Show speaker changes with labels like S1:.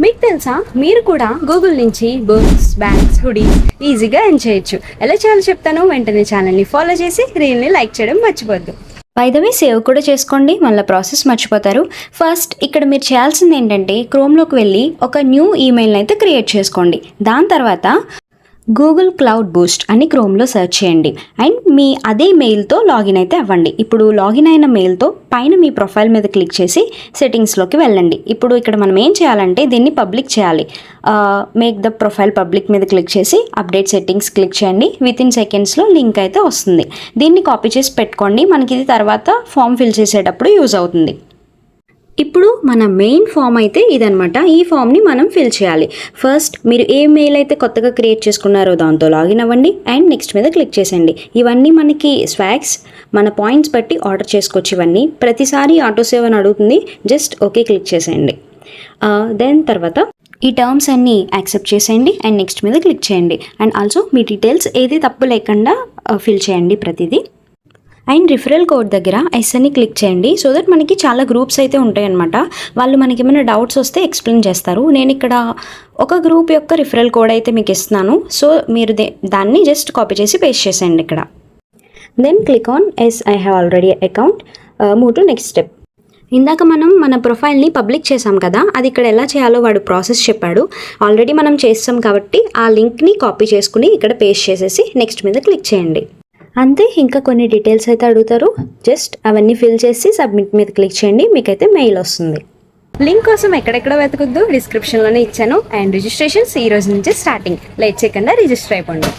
S1: మీకు తెలుసా, మీరు కూడా గూగుల్ నుంచి బుక్స్, బ్యాగ్స్, హుడీస్ ఈజీగా ఎర్న్ చేయొచ్చు. ఎలా చేయాలో చెప్తాను. వెంటనే ఛానల్ని ఫాలో చేసి రీల్ని లైక్ చేయడం మర్చిపోద్దు. బై ద వే సేవ్ కూడా చేసుకోండి, మళ్ళీ ప్రాసెస్ మర్చిపోతారు. ఫస్ట్ ఇక్కడ మీరు చేయాల్సింది ఏంటంటే క్రోమ్లోకి వెళ్ళి ఒక న్యూ ఈమెయిల్ని అయితే క్రియేట్ చేసుకోండి. దాని తర్వాత గూగుల్ క్లౌడ్ బూస్ట్ అని క్రోమ్లో సెర్చ్ చేయండి అండ్ మీ అదే మెయిల్తో లాగిన్ అయితే అవ్వండి. ఇప్పుడు లాగిన్ అయిన మెయిల్తో పైన మీ ప్రొఫైల్ మీద క్లిక్ చేసి సెట్టింగ్స్లోకి వెళ్ళండి. ఇప్పుడు ఇక్కడ మనం ఏం చేయాలంటే దీన్ని పబ్లిక్ చేయాలి. మేక్ ద ప్రొఫైల్ పబ్లిక్ మీద క్లిక్ చేసి అప్డేట్ సెట్టింగ్స్ క్లిక్ చేయండి. విత్ ఇన్ సెకండ్స్లో లింక్ అయితే వస్తుంది. దీన్ని కాపీ చేసి పెట్టుకోండి, మనకి ఇది తర్వాత ఫామ్ ఫిల్ చేసేటప్పుడు యూజ్ అవుతుంది. ఇప్పుడు మన మెయిన్ ఫామ్ అయితే ఇదనమాట. ఈ ఫామ్ని మనం ఫిల్ చేయాలి. ఫస్ట్ మీరు ఏ మెయిల్ అయితే కొత్తగా క్రియేట్ చేసుకున్నారో దాంతో లాగిన్ అవ్వండి అండ్ నెక్స్ట్ మీద క్లిక్ చేసేయండి. ఇవన్నీ మనకి స్వాగ్స్, మన పాయింట్స్ బట్టి ఆర్డర్ చేసుకోవచ్చు. ఇవన్నీ ప్రతిసారి ఆటో సేవ్ అని అడుగుతుంది, జస్ట్ ఓకే క్లిక్ చేసేయండి. దెన్ తర్వాత ఈ టర్మ్స్ అన్నీ యాక్సెప్ట్ చేసేయండి అండ్ నెక్స్ట్ మీద క్లిక్ చేయండి. అండ్ ఆల్సో మీ డీటెయిల్స్ ఏది తప్పు లేకుండా ఫిల్ చేయండి ప్రతిదీ. అండ్ రిఫరల్ కోడ్ దగ్గర ఎస్ అని క్లిక్ చేయండి. సో దట్ మనకి చాలా గ్రూప్స్ అయితే ఉంటాయన్నమాట. వాళ్ళు మనకి ఏమైనా డౌట్స్ వస్తే ఎక్స్ప్లెయిన్ చేస్తారు. నేను ఇక్కడ ఒక గ్రూప్ యొక్క రిఫరల్ కోడ్ అయితే మీకు ఇస్తున్నాను. సో మీరు దాన్ని జస్ట్ కాపీ చేసి పేస్ట్ చేసేయండి ఇక్కడ. Then click on yes I have already account, move to next step. ఇందాక మనం మన ప్రొఫైల్ని పబ్లిక్ చేసాం కదా, అది ఇక్కడ ఎలా చేయాలో వాడు ప్రాసెస్ చెప్పాడు. ఆల్రెడీ మనం చేస్తాం కాబట్టి ఆ లింక్ని కాపీ చేసుకుని ఇక్కడ పేస్ట్ చేసేసి నెక్స్ట్ మీద క్లిక్ చేయండి. అంతే, ఇంకా కొన్ని డీటెయిల్స్ అయితే అడుగుతారు. జస్ట్ అవన్నీ ఫిల్ చేసి సబ్మిట్ మీద క్లిక్ చేయండి, మీకైతే మెయిల్ వస్తుంది. లింక్ కోసం ఎక్కడెక్కడ వెతకొద్దు, డిస్క్రిప్షన్లోనే ఇచ్చాను. అండ్ రిజిస్ట్రేషన్స్ ఈ రోజు నుంచి స్టార్టింగ్. లేట్ చేయకుండా రిజిస్టర్ అయిపోండి.